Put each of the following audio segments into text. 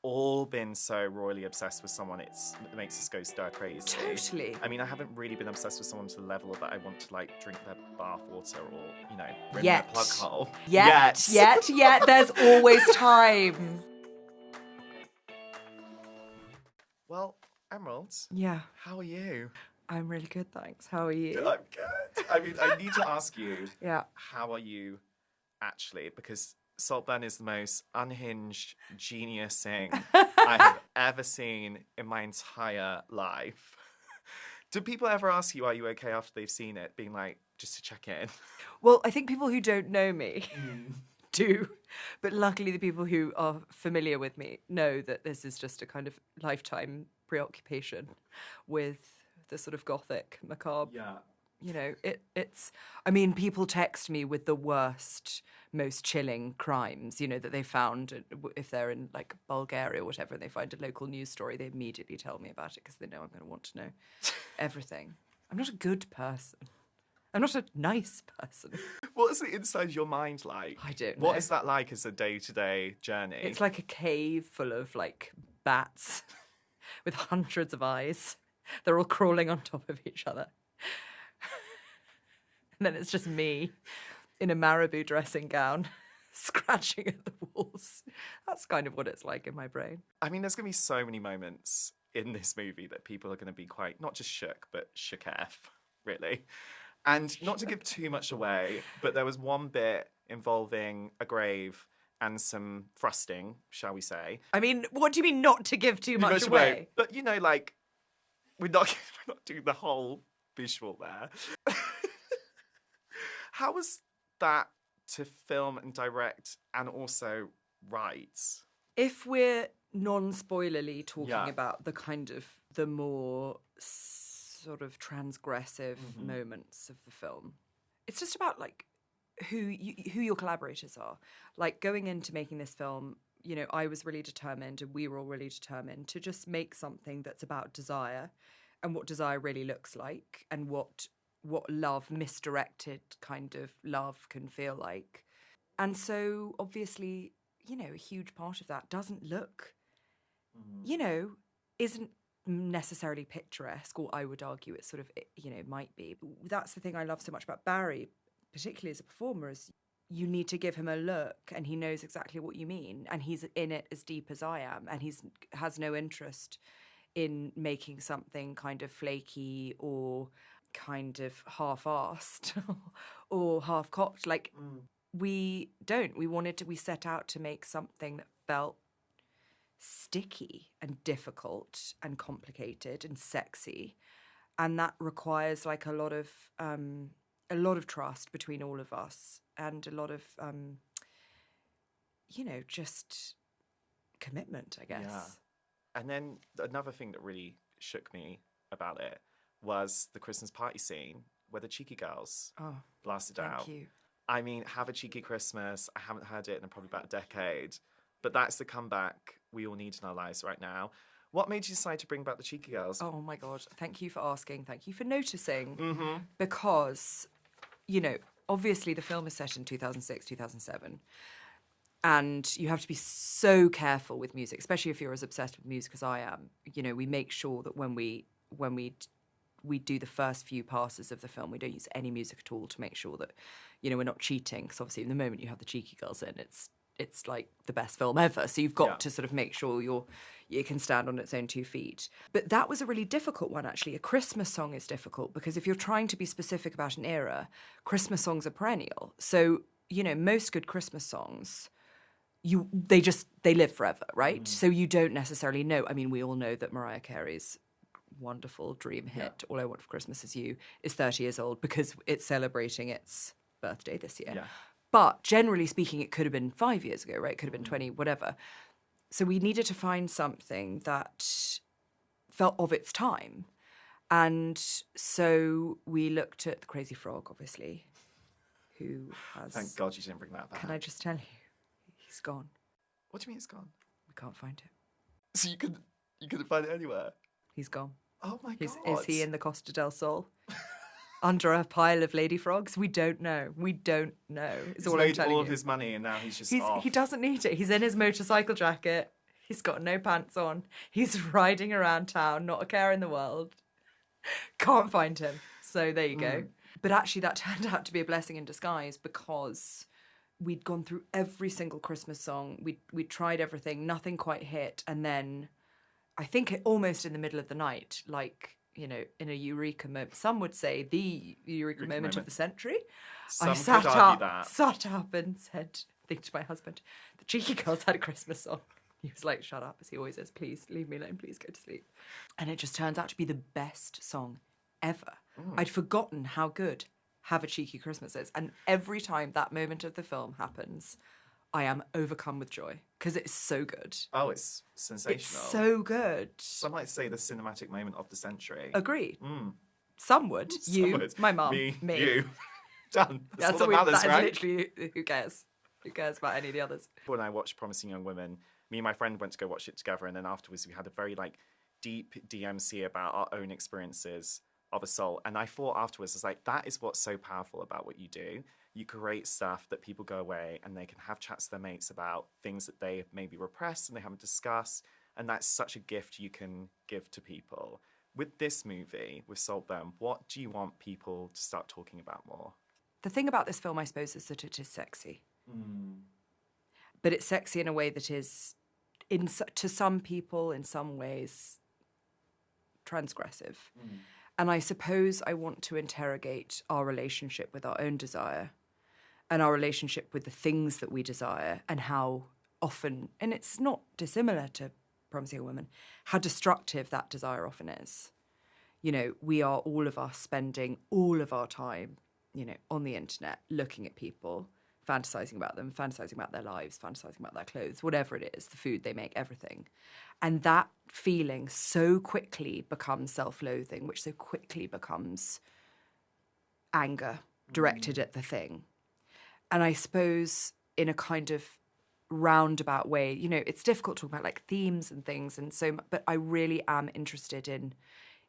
all been so royally obsessed with someone, it makes us go stir crazy. Totally. I mean, I haven't really been obsessed with someone to the level that I want to like drink their bath water or, you know, rim their plug hole. Yet. There's always time. Well, Emerald. Yeah. How are you? I'm really good, thanks. How are you? I'm good. I mean, I need to ask you. Yeah. How are you actually? Because Saltburn is the most unhinged geniusing I have ever seen in my entire life. Do people ever ask you, are you okay after they've seen it? Being like, just to check in. Well, I think people who don't know me do. But luckily the people who are familiar with me know that this is just a kind of lifetime preoccupation with the sort of gothic, macabre. Yeah. You know, it's... I mean, people text me with the worst, most chilling crimes, you know, that they found. If they're in, like, Bulgaria or whatever, and they find a local news story, they immediately tell me about it because they know I'm going to want to know everything. I'm not a good person. I'm not a nice person. What's the inside of your mind like? I don't know. What is that like as a day-to-day journey? It's like a cave full of, like, bats with hundreds of eyes. They're all crawling on top of each other. And then it's just me in a marabou dressing gown, scratching at the walls. That's kind of what it's like in my brain. I mean, there's going to be so many moments in this movie that people are going to be quite, not just shook, but shooketh, really. And not to give too much away, but there was one bit involving a grave and some thrusting, shall we say. I mean, what do you mean not to give too much away? But, you know, like, we're not doing the whole visual there. How was that to film and direct and also write? If we're non-spoilerly talking about the kind of the more sort of transgressive moments of the film, it's just about like who your collaborators are. Like going into making this film, you know, I was really determined and we were all really determined to just make something that's about desire and what desire really looks like and what love, misdirected kind of love can feel like. And so obviously, you know, a huge part of that doesn't look, you know, isn't necessarily picturesque, or I would argue it's sort of, you know, might be. That's the thing I love so much about Barry, particularly as a performer, is you need to give him a look and he knows exactly what you mean and he's in it as deep as I am and has no interest in making something kind of flaky or kind of half-assed or half-cocked. Like, we set out to make something that felt sticky and difficult and complicated and sexy, and that requires like a lot of trust between all of us and a lot of you know, just commitment, I guess. Yeah. And then another thing that really shook me about it was the Christmas party scene where the cheeky girls blasted out. Thank you. I mean, Have a Cheeky Christmas. I haven't heard it in probably about a decade, but that's the comeback we all need in our lives right now. What made you decide to bring back the cheeky girls? Oh my God. Thank you for asking. Thank you for noticing. Because, you know, obviously the film is set in 2006, 2007. And you have to be so careful with music, especially if you're as obsessed with music as I am. You know, we make sure that when we do the first few passes of the film, we don't use any music at all to make sure that, you know, we're not cheating. Because obviously, in the moment you have the cheeky girls in, it's like the best film ever. So you've got to sort of make sure it can stand on its own 2 feet. But that was a really difficult one, actually. A Christmas song is difficult because if you're trying to be specific about an era, Christmas songs are perennial. So, you know, most good Christmas songs, they live forever, right? So you don't necessarily know. I mean, we all know that Mariah Carey's wonderful dream hit, All I Want for Christmas Is You, is 30 years old because it's celebrating its birthday this year. Yeah. But generally speaking, it could have been 5 years ago, right? It could have been 20, whatever. So we needed to find something that felt of its time. And so we looked at the Crazy Frog, obviously, who has... Thank God you didn't bring that back. Can I just tell you? He's gone. What do you mean it's gone? We can't find him. So you couldn't find it anywhere? He's gone. Oh my God. Is he in the Costa del Sol? Under a pile of lady frogs? We don't know. We don't know. He's made all of his money and now he's just off. He doesn't need it. He's in his motorcycle jacket. He's got no pants on. He's riding around town, not a care in the world. Can't find him. So there you go. But actually that turned out to be a blessing in disguise because we'd gone through every single Christmas song. We'd tried everything. Nothing quite hit. And then I think almost in the middle of the night, like, you know, in a eureka moment. Some would say the eureka moment of the century. Some I sat could argue up, that. sat up and said, think to my husband, the cheeky girls had a Christmas song. He was like, shut up, as he always is. Please leave me alone. Please go to sleep. And it just turns out to be the best song ever. I'd forgotten how good Have a Cheeky Christmas is. And every time that moment of the film happens, I am overcome with joy because it's so good. Oh, it's sensational. It's so good. Some might say the cinematic moment of the century. Agreed. Some would. You, Some would. my mum, Me. me. You. Done. That's all that matters, that right? is literally, who cares? Who cares about any of the others? When I watched Promising Young Women, me and my friend went to go watch it together, and then afterwards we had a very deep DMC about our own experiences of Assault. And I thought afterwards, I was like, that is what's so powerful about what you do. You create stuff that people go away and they can have chats with their mates about things that they have maybe repressed and they haven't discussed. And that's such a gift you can give to people. With this movie, with Saltburn, what do you want people to start talking about more? The thing about this film, I suppose, is that it is sexy. But it's sexy in a way that is, to some people, in some ways, transgressive. And I suppose I want to interrogate our relationship with our own desire and our relationship with the things that we desire and how often, and it's not dissimilar to Promising Young Women, how destructive that desire often is. You know, we are all of us spending all of our time, you know, on the internet, looking at people, fantasizing about them, fantasizing about their lives, fantasizing about their clothes, whatever it is, the food they make, everything. And that feeling so quickly becomes self-loathing, which so quickly becomes anger directed at the thing. And I suppose in a kind of roundabout way, you know, it's difficult to talk about like themes and things and so much, but I really am interested in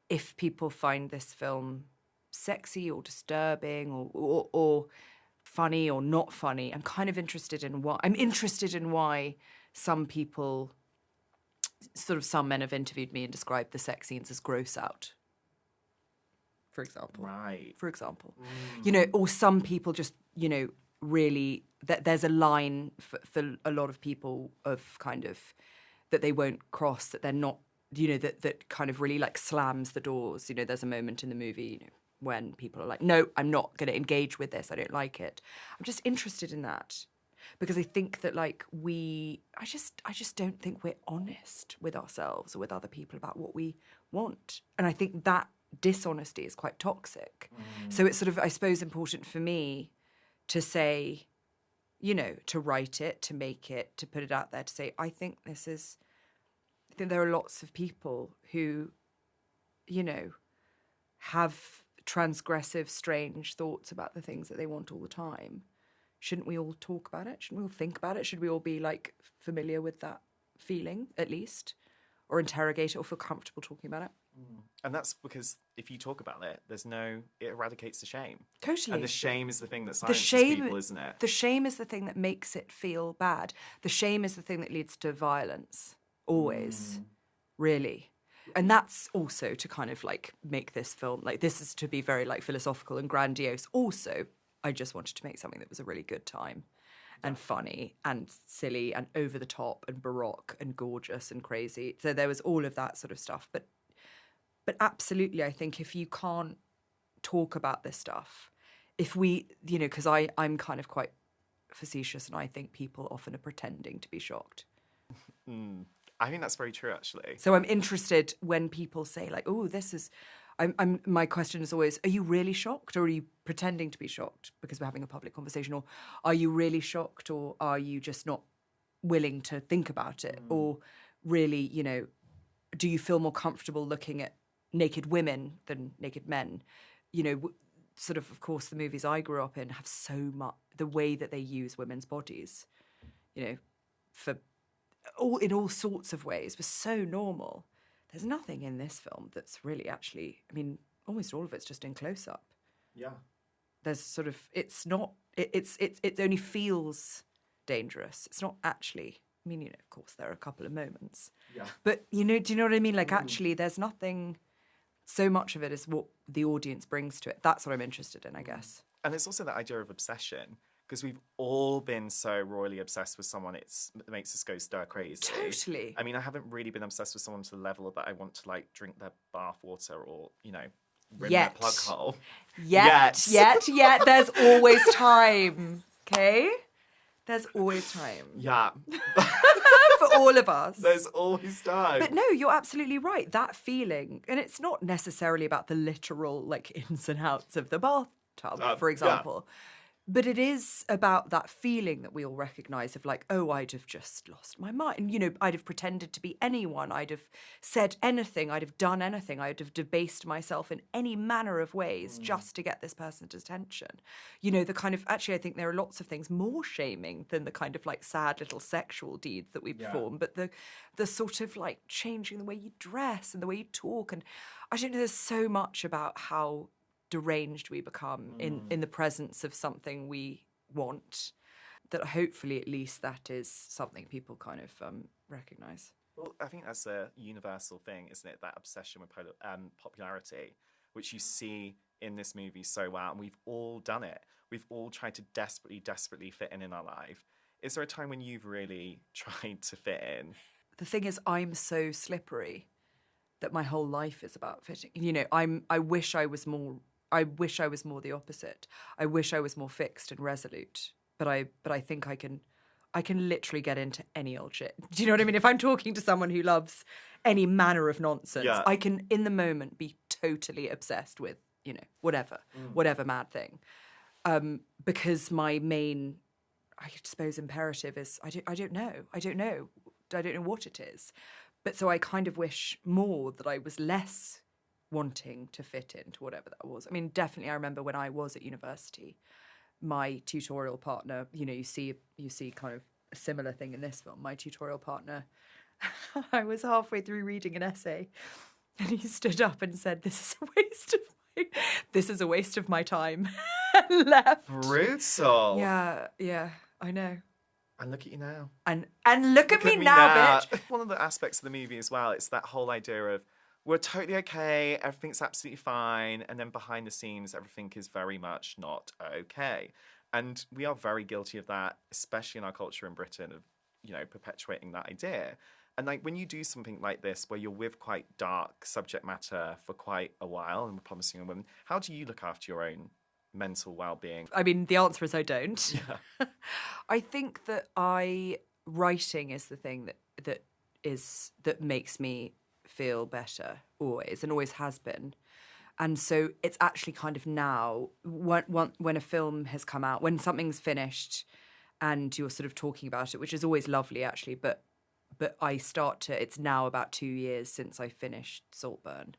if people find this film sexy or disturbing or funny or not funny. I'm kind of interested in why some people, sort of some men have interviewed me and described the sex scenes as gross out, for example. Right. For example. You know, or some people just, you know, really, there's a line for a lot of people of kind of, that they won't cross, that they're not, you know, that kind of really like slams the doors. You know, there's a moment in the movie, you know, when people are like, no, I'm not going to engage with this. I don't like it. I'm just interested in that because I think that like I just don't think we're honest with ourselves or with other people about what we want. And I think that dishonesty is quite toxic. So it's sort of, I suppose, important for me to say, you know, to write it, to make it, to put it out there, to say, I think there are lots of people who, you know, have transgressive, strange thoughts about the things that they want all the time. Shouldn't we all talk about it? Shouldn't we all think about it? Should we all be like familiar with that feeling at least, or interrogate it or feel comfortable talking about it? And that's because if you talk about it, it eradicates the shame. Totally. And the shame is the thing that silences people, isn't it? The shame is the thing that makes it feel bad. The shame is the thing that leads to violence. Always. Really. And that's also to kind of like make this film, like this is to be very like philosophical and grandiose. Also, I just wanted to make something that was a really good time and funny and silly and over the top and baroque and gorgeous and crazy. So there was all of that sort of stuff. But absolutely, I think if you can't talk about this stuff, if we, you know, because I'm kind of quite facetious and I think people often are pretending to be shocked. I think that's very true, actually. So I'm interested when people say like, oh, this is, my question is always, are you really shocked or are you pretending to be shocked because we're having a public conversation? Or are you really shocked or are you just not willing to think about it? Or really, you know, do you feel more comfortable looking at naked women than naked men? You know, sort of course, the movies I grew up in have so much, the way that they use women's bodies, you know, in all sorts of ways was so normal. There's nothing in this film that's really actually, I mean, almost all of it's just in close-up. Yeah. There's sort of, it's not, it only feels dangerous. It's not actually I mean, of course, there are a couple of moments. Yeah. But, do you know what I mean? Like, actually, there's nothing... So much of it is what the audience brings to it. That's what I'm interested in, I guess. And it's also that idea of obsession, because we've all been so royally obsessed with someone, it makes us go stir crazy. Totally. I mean, I haven't really been obsessed with someone to the level that I want to, like, drink their bath water or, rim their plug hole. Yet. There's always time, okay? There's always time. Yeah. For all of us. There's always time. But no, you're absolutely right. That feeling, and it's not necessarily about the literal, like, ins and outs of the bathtub, for example. But it is about that feeling that we all recognise of like, oh, I'd have just lost my mind. I'd have pretended to be anyone. I'd have said anything. I'd have done anything. I'd have debased myself in any manner of ways just to get this person's attention. The kind of, actually, I think there are lots of things more shaming than the kind of like sad little sexual deeds that we perform. But the sort of like changing the way you dress and the way you talk. And I don't know, there's so much about how deranged we become in the presence of something we want, that hopefully at least that is something people kind of recognise. Well, I think that's a universal thing, isn't it? That obsession with popularity, which you see in this movie so well, and we've all done it. We've all tried to desperately fit in our life. Is there a time when you've really tried to fit in? The thing is, I'm so slippery that my whole life is about fitting. I wish I was more the opposite. I wish I was more fixed and resolute. But I think I can literally get into any old shit. Do you know what I mean? If I'm talking to someone who loves any manner of nonsense, I can in the moment be totally obsessed with, whatever mad thing. Because my main, I suppose, imperative is I don't know what it is. But so I kind of wish more that I was less wanting to fit into whatever that was. I mean, definitely I remember when I was at university, my tutorial partner, you see kind of a similar thing in this film. My tutorial partner, I was halfway through reading an essay and he stood up and said, this is a waste of my time, and left. Brutal. Yeah, I know. And look at you now. And look at me now, bitch. One of the aspects of the movie as well, it's that whole idea of we're totally okay, everything's absolutely fine, and then behind the scenes, everything is very much not okay. And we are very guilty of that, especially in our culture in Britain, of, perpetuating that idea. And like when you do something like this, where you're with quite dark subject matter for quite a while, and we're promising a woman, how do you look after your own mental well-being? I mean, the answer is I don't. Yeah. I think that writing is the thing that makes me feel better always, and always has been. And so it's actually kind of now, when a film has come out, when something's finished and you're sort of talking about it, which is always lovely actually, but it's now about 2 years since I finished Saltburn,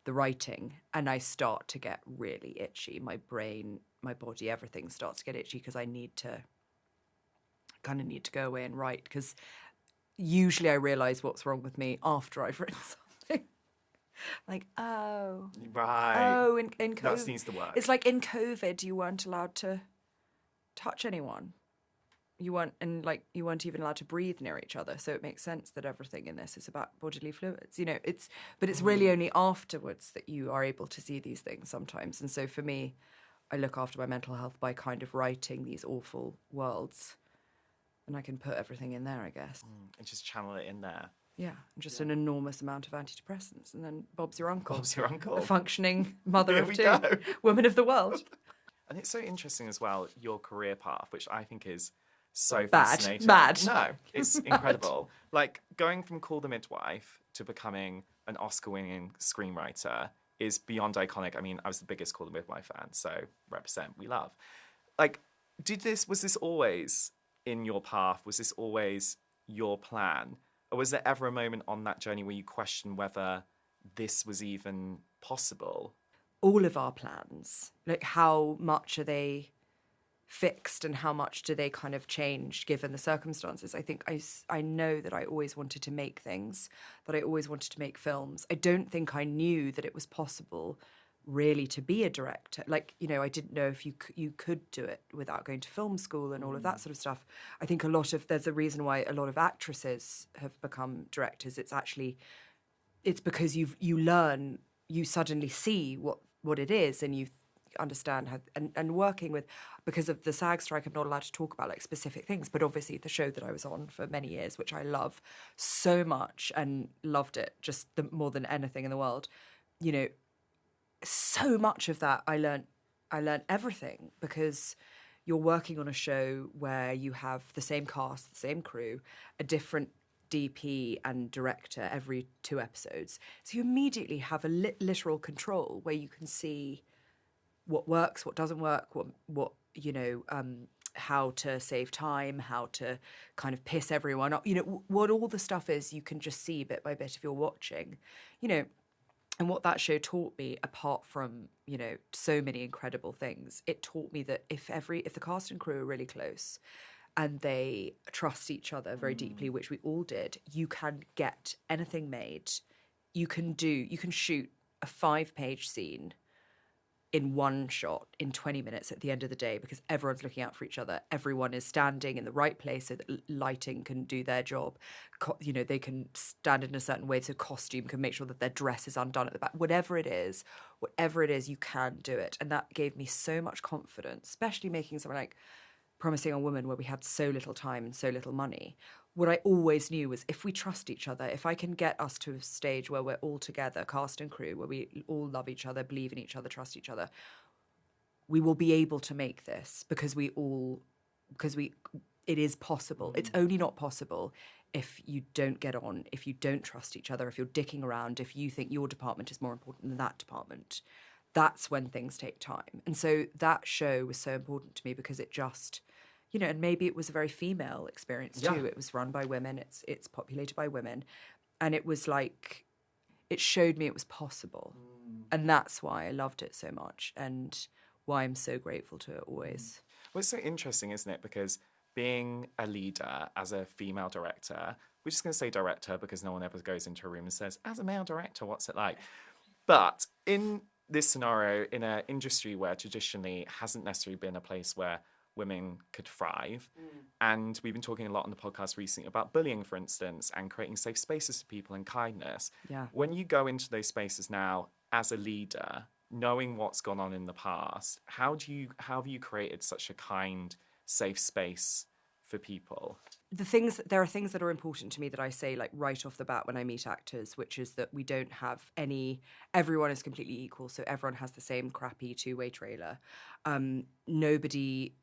the writing, and I start to get really itchy. My brain, my body, everything starts to get itchy because I need to go away and write, because usually I realise what's wrong with me after I've written something. Like, oh. Right. Oh, in COVID. That needs to work. It's like in COVID, you weren't allowed to touch anyone. You weren't even allowed to breathe near each other. So it makes sense that everything in this is about bodily fluids. But it's really only afterwards that you are able to see these things sometimes. And so for me, I look after my mental health by kind of writing these awful worlds. And I can put everything in there, I guess. And just channel it in there. Yeah, and just an enormous amount of antidepressants. And then Bob's your uncle. Bob's your uncle. A functioning mother Here of we two. go. Woman of the world. And it's so interesting as well, your career path, which I think is so Bad. fascinating. Mad. No, it's incredible. Like, going from Call The Midwife to becoming an Oscar-winning screenwriter is beyond iconic. I mean, I was the biggest Call The Midwife fan, so represent, we love. Like, was this always in your path? Was this always your plan? Or was there ever a moment on that journey where you questioned whether this was even possible? All of our plans, like how much are they fixed and how much do they kind of change given the circumstances? I think I know that I always wanted to make things, that I always wanted to make films. I don't think I knew that it was possible really to be a director. Like, you know, I didn't know if you could do it without going to film school and all of that sort of stuff. I think there's a reason why a lot of actresses have become directors. It's because you suddenly see what it is, and you understand how, and working with, because of the SAG strike, I'm not allowed to talk about like specific things, but obviously the show that I was on for many years, which I love so much and loved it more than anything in the world, you know, so much of that I learned everything, because you're working on a show where you have the same cast, the same crew, a different DP and director every 2 episodes. So you immediately have a literal control where you can see what works, what doesn't work, what you know, how to save time, how to kind of piss everyone off. You know, what all the stuff is, you can just see bit by bit if you're watching, you know. And what that show taught me, apart from, you know, so many incredible things, it taught me that if the cast and crew are really close and they trust each other very deeply, which we all did, you can get anything made. You can shoot a 5-page scene in one shot in 20 minutes at the end of the day, because everyone's looking out for each other. Everyone is standing in the right place so that lighting can do their job. You know, they can stand in a certain way so costume can make sure that their dress is undone at the back. Whatever it is, you can do it. And that gave me so much confidence, especially making something like Promising Young Woman, where we had so little time and so little money. What I always knew was, if we trust each other, if I can get us to a stage where we're all together, cast and crew, where we all love each other, believe in each other, trust each other, we will be able to make this, because it is possible. It's only not possible if you don't get on, if you don't trust each other, if you're dicking around, if you think your department is more important than that department. That's when things take time. And so that show was so important to me, because it just, you know, and maybe it was a very female experience too. It was run by women. It's populated by women. And it was like, it showed me it was possible. And that's why I loved it so much, and why I'm so grateful to it always. Well, it's so interesting, isn't it? Because being a leader as a female director, we're just going to say director because no one ever goes into a room and says, as a male director, what's it like? But in this scenario, in an industry where traditionally hasn't necessarily been a place where women could thrive. And we've been talking a lot on the podcast recently about bullying, for instance, and creating safe spaces for people and kindness. Yeah. When you go into those spaces now as a leader, knowing what's gone on in the past, how have you created such a kind, safe space for people? There are things that are important to me that I say like right off the bat when I meet actors, which is that we don't have everyone is completely equal. So everyone has the same crappy 2-way trailer. Nobody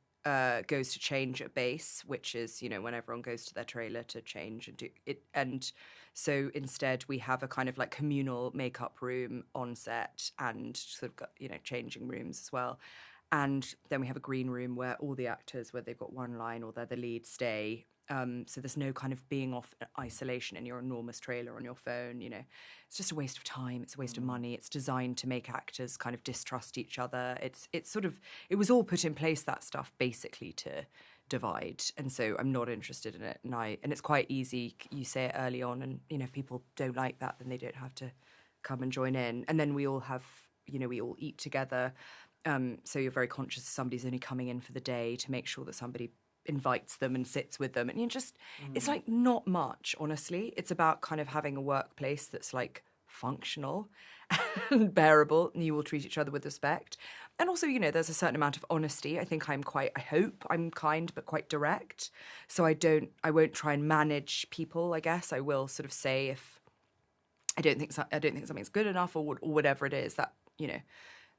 goes to change at base, which is, you know, when everyone goes to their trailer to change and do it. And so instead we have a kind of like communal makeup room on set, and sort of got, you know, changing rooms as well. And then we have a green room where all the actors, where they've got one line or they're the lead, stay. So there's no kind of being off isolation in your enormous trailer on your phone, you know. It's just a waste of time. It's a waste of money. It's designed to make actors kind of distrust each other. It was all put in place, that stuff, basically to divide. And so I'm not interested in it. And it's quite easy. You say it early on, and, you know, if people don't like that, then they don't have to come and join in. And then we all have, you know, we all eat together. So you're very conscious somebody's only coming in for the day, to make sure that somebody invites them and sits with them. And you just, it's like not much, honestly. It's about kind of having a workplace that's like functional and bearable, and you will treat each other with respect. And also, you know, there's a certain amount of honesty. I hope I'm kind, but quite direct. So I won't try and manage people, I guess. I will sort of say if I don't think something's good enough, or whatever it is, that, you know.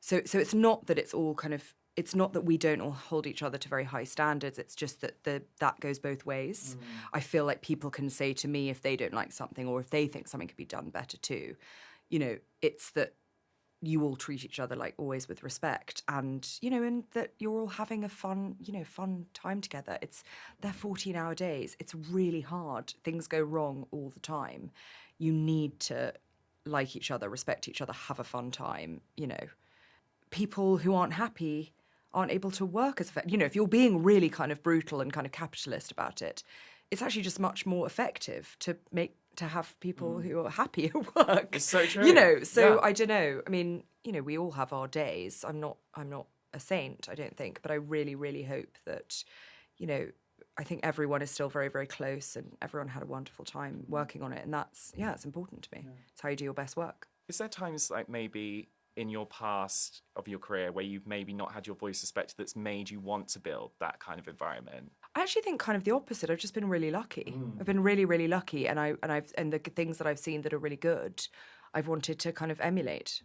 So it's not that it's all kind of, it's not that we don't all hold each other to very high standards. It's just that that goes both ways. I feel like people can say to me if they don't like something, or if they think something could be done better too. You know, it's that you all treat each other like always with respect, and, you know, and that you're all having a fun time together. They're 14-hour days. It's really hard. Things go wrong all the time. You need to like each other, respect each other, have a fun time, you know. People who aren't happy aren't able to work as effective. You know, if you're being really kind of brutal and kind of capitalist about it, it's actually just much more effective to to have people who are happy at work. It's so true. You know, so Yeah. I don't know. I mean, you know, we all have our days. I'm not a saint, I don't think, but I really, really hope that, you know, I think everyone is still very, very close and everyone had a wonderful time working on it. And that's, it's important to me. Yeah. It's how you do your best work. Is there times like maybe in your past of your career where you've maybe not had your voice respected that's made you want to build that kind of environment? I actually think kind of the opposite. I've just been really lucky. I've been really, really lucky, and the things that I've seen that are really good, I've wanted to kind of emulate.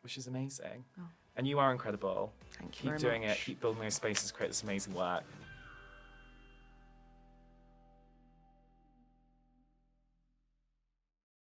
Which is amazing. Oh. And you are incredible. Thank you. Keep doing it. Keep building those spaces. Create this amazing work.